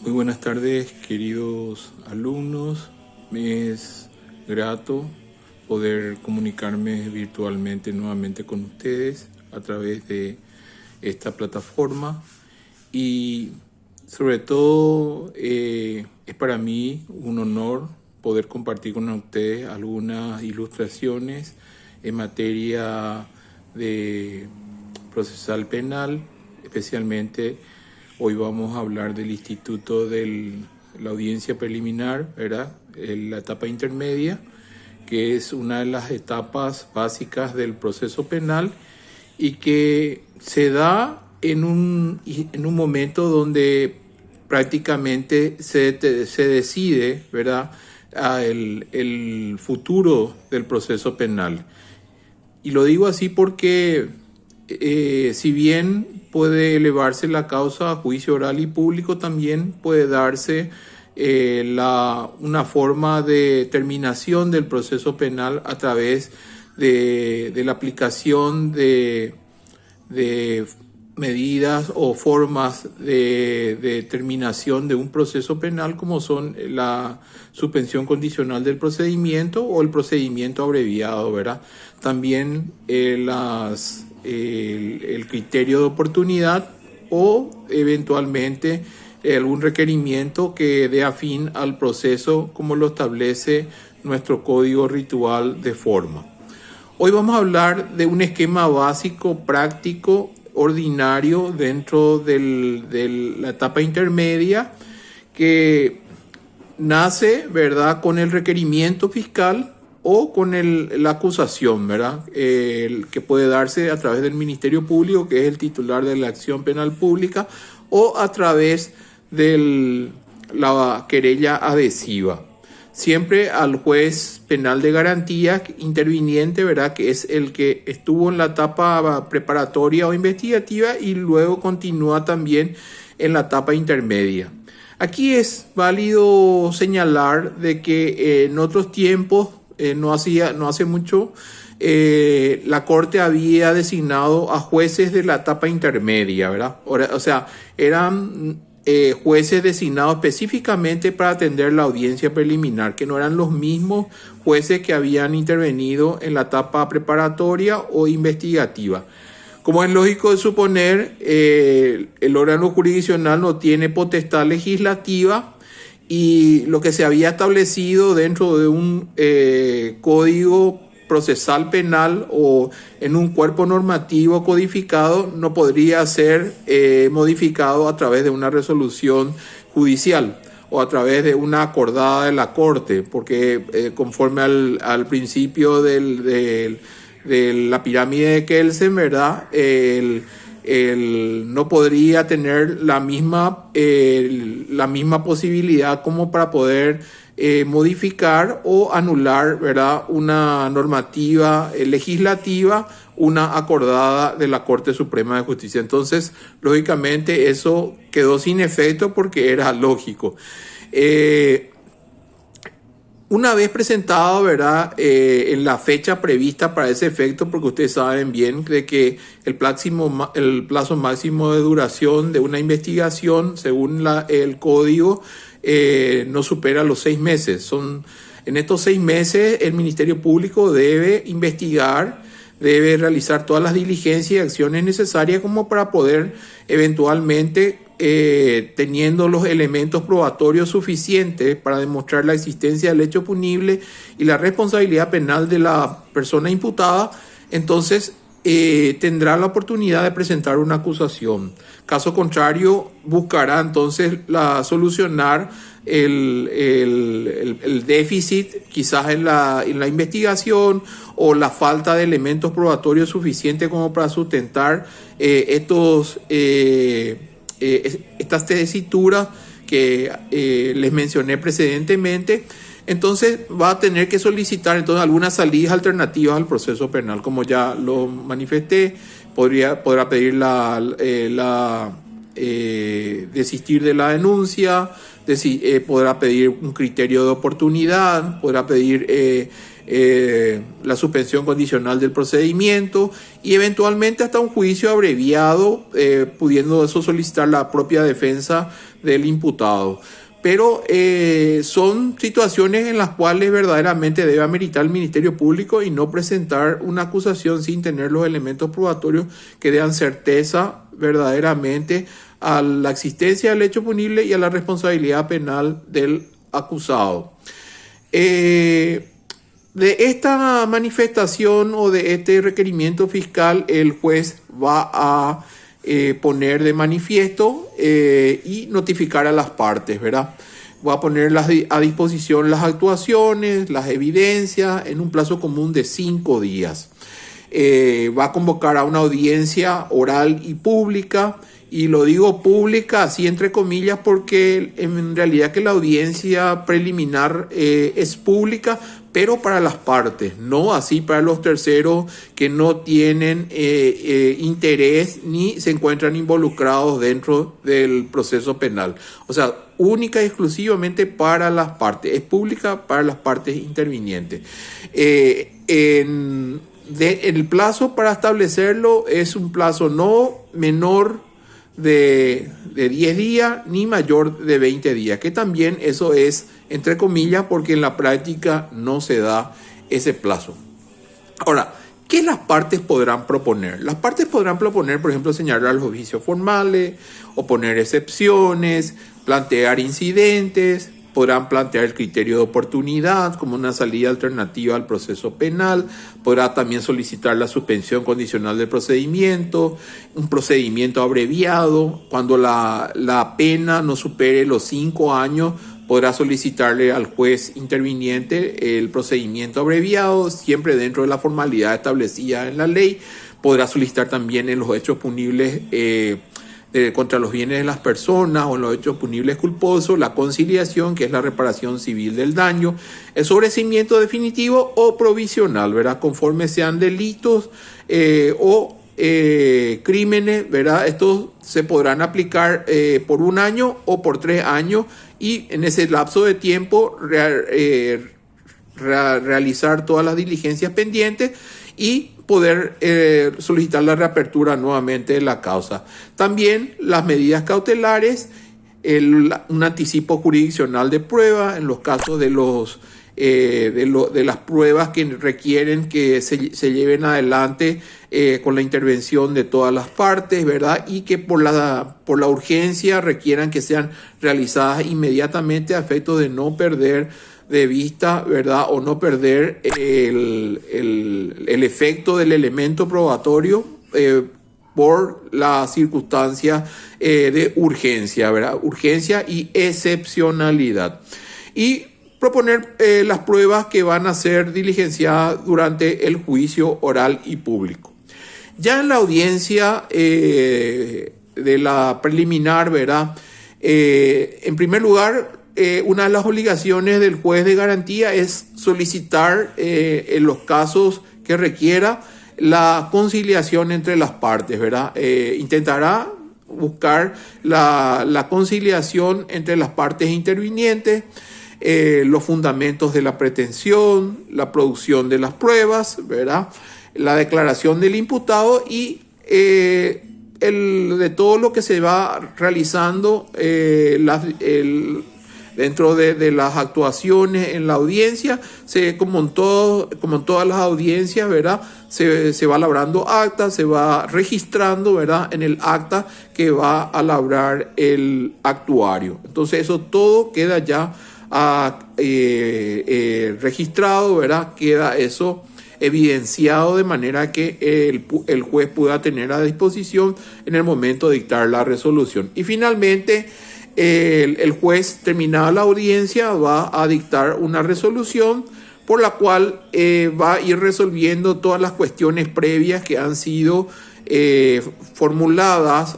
Muy buenas tardes, queridos alumnos. Me es grato poder comunicarme virtualmente nuevamente con ustedes a través de esta plataforma y sobre todo es para mí un honor poder compartir con ustedes algunas ilustraciones en materia de procesal penal, especialmente. Hoy vamos a hablar del Instituto de la Audiencia Preliminar, ¿verdad? La etapa intermedia, que es una de las etapas básicas del proceso penal y que se da en un momento donde prácticamente se decide, ¿verdad?, el futuro del proceso penal. Y lo digo así porque si bien puede elevarse la causa a juicio oral y público, también puede darse una forma de terminación del proceso penal a través de la aplicación de medidas o formas de terminación de un proceso penal, como son la suspensión condicional del procedimiento o el procedimiento abreviado, ¿verdad? También el criterio de oportunidad o eventualmente algún requerimiento que dé a fin al proceso como lo establece nuestro código ritual de forma. Hoy vamos a hablar de un esquema básico, práctico, ordinario dentro de la etapa intermedia que nace, ¿verdad?, con el requerimiento fiscal o con la acusación, ¿verdad?, que puede darse a través del Ministerio Público, que es el titular de la acción penal pública, o a través de la querella adhesiva. Siempre al juez penal de garantía interviniente, ¿verdad?, que es el que estuvo en la etapa preparatoria o investigativa y luego continúa también en la etapa intermedia. Aquí es válido señalar de que en otros tiempos, no hace mucho, la Corte había designado a jueces de la etapa intermedia, ¿verdad? O sea, eran jueces designados específicamente para atender la audiencia preliminar, que no eran los mismos jueces que habían intervenido en la etapa preparatoria o investigativa. Como es lógico de suponer, el órgano jurisdiccional no tiene potestad legislativa y lo que se había establecido dentro de un código procesal penal o en un cuerpo normativo codificado no podría ser modificado a través de una resolución judicial o a través de una acordada de la Corte, porque conforme al principio de la pirámide de Kelsen, ¿verdad?, no podría tener la misma posibilidad como para poder modificar o anular, ¿verdad?, una normativa legislativa, una acordada de la Corte Suprema de Justicia. Entonces, lógicamente, eso quedó sin efecto porque era lógico. Una vez presentado, ¿verdad?, en la fecha prevista para ese efecto, porque ustedes saben bien de que el plazo máximo de duración de una investigación, según el código, no supera los 6 meses. En estos 6 meses el Ministerio Público debe investigar, debe realizar todas las diligencias y acciones necesarias como para poder eventualmente, teniendo los elementos probatorios suficientes para demostrar la existencia del hecho punible y la responsabilidad penal de la persona imputada, entonces tendrá la oportunidad de presentar una acusación. Caso contrario, buscará entonces solucionar el déficit quizás en la investigación o la falta de elementos probatorios suficientes como para sustentar estas tesituras que les mencioné precedentemente. Entonces va a tener que solicitar entonces algunas salidas alternativas al proceso penal, como ya lo manifesté. Podrá pedir desistir de la denuncia, podrá pedir un criterio de oportunidad, podrá pedir la suspensión condicional del procedimiento y eventualmente hasta un juicio abreviado, pudiendo eso solicitar la propia defensa del imputado. Pero son situaciones en las cuales verdaderamente debe ameritar el Ministerio Público y no presentar una acusación sin tener los elementos probatorios que den certeza verdaderamente a la existencia del hecho punible y a la responsabilidad penal del acusado. De esta manifestación o de este requerimiento fiscal, el juez va a poner de manifiesto y notificar a las partes, ¿verdad? Va a poner a disposición las actuaciones, las evidencias en un plazo común de 5 días. Va a convocar a una audiencia oral y pública, y lo digo pública así entre comillas porque en realidad que la audiencia preliminar es pública, pero para las partes, no así para los terceros que no tienen interés ni se encuentran involucrados dentro del proceso penal. O sea, única y exclusivamente para las partes, es pública para las partes intervinientes. El plazo para establecerlo es un plazo no menor de 10 días ni mayor de 20 días, que también eso es entre comillas porque en la práctica no se da ese plazo. Ahora, ¿qué las partes podrán proponer? Las partes podrán proponer, por ejemplo, señalar los oficios formales, oponer excepciones, plantear incidentes, podrán plantear el criterio de oportunidad como una salida alternativa al proceso penal, podrá también solicitar la suspensión condicional del procedimiento, un procedimiento abreviado, cuando la pena no supere los 5 años, podrá solicitarle al juez interviniente el procedimiento abreviado, siempre dentro de la formalidad establecida en la ley. Podrá solicitar también en los hechos punibles contra los bienes de las personas o en los hechos punibles culposos, la conciliación, que es la reparación civil del daño, el sobreseimiento definitivo o provisional, ¿verdad? Conforme sean delitos o crímenes, ¿verdad? Estos se podrán aplicar por 1 año o por 3 años y en ese lapso de tiempo realizar todas las diligencias pendientes y poder solicitar la reapertura nuevamente de la causa. También las medidas cautelares, un anticipo jurisdiccional de prueba en los casos de las pruebas que requieren que se lleven adelante con la intervención de todas las partes, ¿verdad? Y que por la urgencia requieran que sean realizadas inmediatamente a efecto de no perder de vista, ¿verdad? O no perder el efecto del elemento probatorio por la circunstancia de urgencia, ¿verdad? Urgencia y excepcionalidad. Y proponer las pruebas que van a ser diligenciadas durante el juicio oral y público. Ya en la audiencia de la preliminar, ¿verdad? En primer lugar, una de las obligaciones del juez de garantía es solicitar en los casos que requiera la conciliación entre las partes, ¿verdad? Intentará buscar la conciliación entre las partes intervinientes, los fundamentos de la pretensión, la producción de las pruebas, ¿verdad? La declaración del imputado y de todo lo que se va realizando dentro de las actuaciones en la audiencia, como en todas las audiencias, ¿verdad? Se va labrando acta, se va registrando, ¿verdad? En el acta que va a labrar el actuario. Entonces eso todo queda ya registrado, ¿verdad? Queda eso evidenciado de manera que el juez pueda tener a disposición en el momento de dictar la resolución. Y finalmente, el juez, terminada la audiencia, va a dictar una resolución por la cual va a ir resolviendo todas las cuestiones previas que han sido formuladas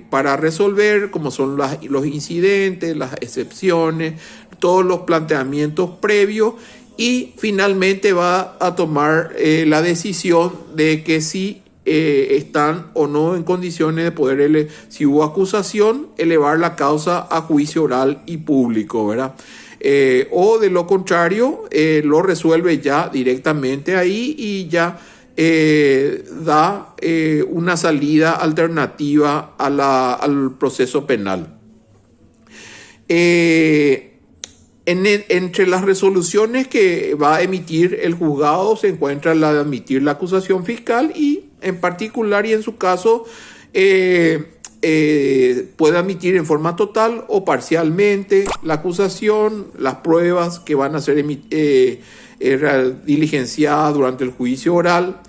para resolver, como son los incidentes, las excepciones, todos los planteamientos previos, y finalmente va a tomar la decisión de que si están o no en condiciones de poder, si hubo acusación, elevar la causa a juicio oral y público, ¿verdad? O de lo contrario, lo resuelve ya directamente ahí y ya da una salida alternativa al proceso penal. Entre las resoluciones que va a emitir el juzgado se encuentra la de admitir la acusación fiscal y en particular y en su caso puede admitir en forma total o parcialmente la acusación, las pruebas que van a ser diligenciadas durante el juicio oral.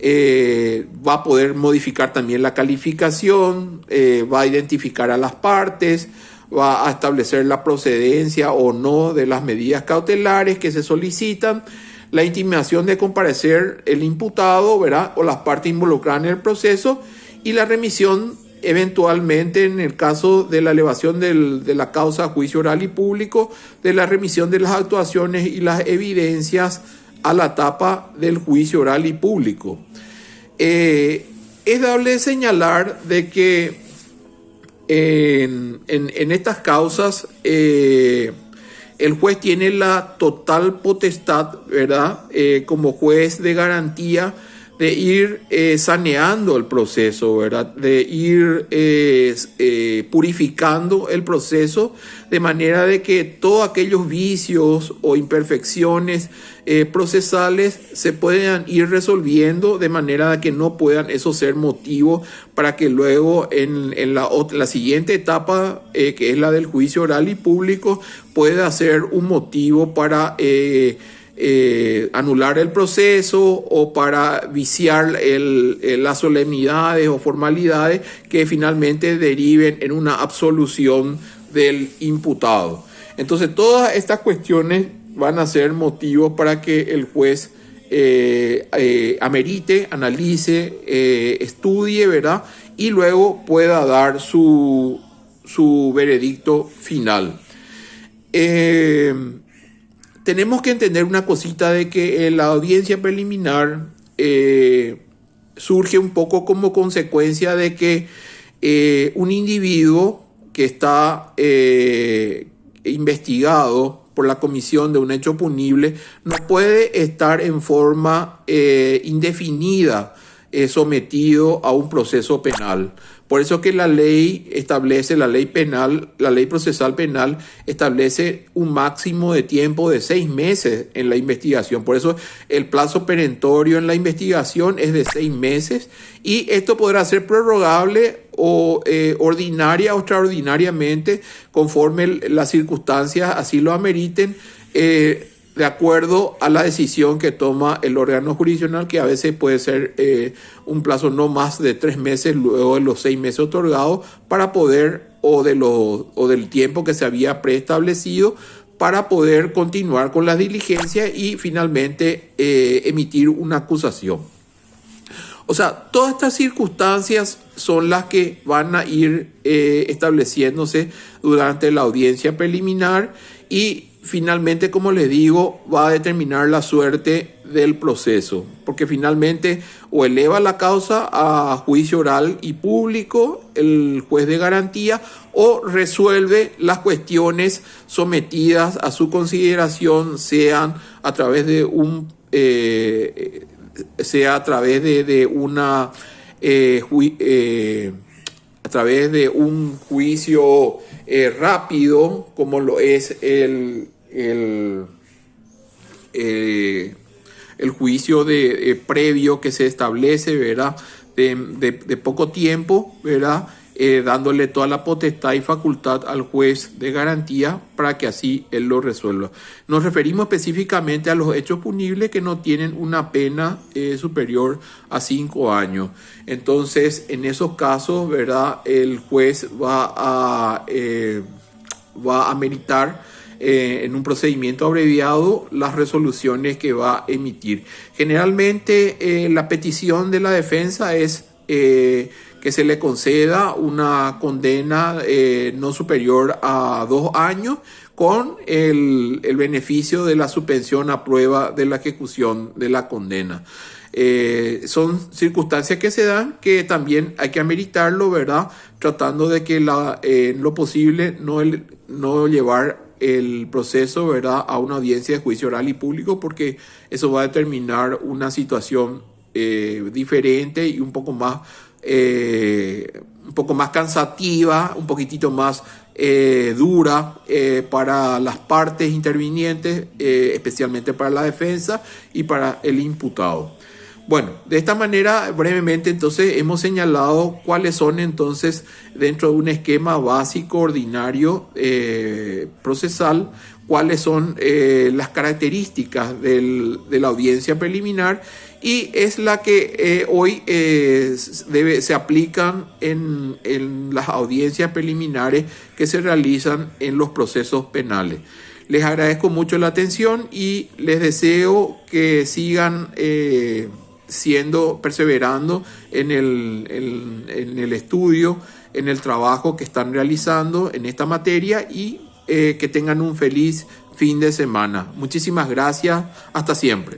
Va a poder modificar también la calificación, va a identificar a las partes, va a establecer la procedencia o no de las medidas cautelares que se solicitan, la intimación de comparecer el imputado, ¿verdad?, o las partes involucradas en el proceso, y la remisión eventualmente, en el caso de la elevación de la causa a juicio oral y público, de la remisión de las actuaciones y las evidencias a la etapa del juicio oral y público. Es dable señalar de que en estas causas el juez tiene la total potestad, ¿verdad?, como juez de garantía, de ir saneando el proceso, ¿verdad?, de ir purificando el proceso, de manera de que todos aquellos vicios o imperfecciones procesales se puedan ir resolviendo, de manera de que no puedan eso ser motivo para que luego en la siguiente etapa, que es la del juicio oral y público, pueda ser un motivo para anular el proceso o para viciar las solemnidades o formalidades que finalmente deriven en una absolución del imputado. Entonces, todas estas cuestiones van a ser motivos para que el juez amerite, analice, estudie, ¿verdad?, y luego pueda dar su veredicto final. Tenemos que entender una cosita, de que la audiencia preliminar surge un poco como consecuencia de que un individuo que está investigado por la comisión de un hecho punible no puede estar en forma indefinida sometido a un proceso penal. Por eso que la ley establece, la ley procesal penal establece un máximo de tiempo de 6 meses en la investigación. Por eso el plazo perentorio en la investigación es de 6 meses, y esto podrá ser prorrogable o ordinaria o extraordinariamente, conforme las circunstancias así lo ameriten, de acuerdo a la decisión que toma el órgano jurisdiccional, que a veces puede ser un plazo no más de 3 meses luego de los 6 meses otorgados, para poder, o del tiempo que se había preestablecido, para poder continuar con las diligencias y finalmente emitir una acusación. O sea, todas estas circunstancias son las que van a ir estableciéndose durante la audiencia preliminar, y finalmente, como les digo, va a determinar la suerte del proceso, porque finalmente o eleva la causa a juicio oral y público el juez de garantía, o resuelve las cuestiones sometidas a su consideración, sean a través de un juicio rápido, como lo es el juicio previo que se establece, ¿verdad?, de poco tiempo, ¿verdad?, dándole toda la potestad y facultad al juez de garantía para que así él lo resuelva. Nos referimos específicamente a los hechos punibles que no tienen una pena superior a 5 años. Entonces, en esos casos, ¿verdad?, el juez va a meritar en un procedimiento abreviado las resoluciones que va a emitir. Generalmente la petición de la defensa es que se le conceda una condena no superior a 2 años, con el beneficio de la suspensión a prueba de la ejecución de la condena. Son circunstancias que se dan que también hay que ameritarlo, ¿verdad? Tratando de que en lo posible no llevar el proceso, ¿verdad?, a una audiencia de juicio oral y público, porque eso va a determinar una situación diferente y un poco más cansativa, un poquitito más dura para las partes intervinientes, especialmente para la defensa y para el imputado. Bueno, de esta manera, brevemente, entonces, hemos señalado cuáles son, entonces, dentro de un esquema básico, ordinario, procesal, cuáles son las características de la audiencia preliminar, y es la que hoy se aplican en las audiencias preliminares que se realizan en los procesos penales. Les agradezco mucho la atención y les deseo que sigan perseverando en el estudio, en el trabajo que están realizando en esta materia, y que tengan un feliz fin de semana. Muchísimas gracias. Hasta siempre.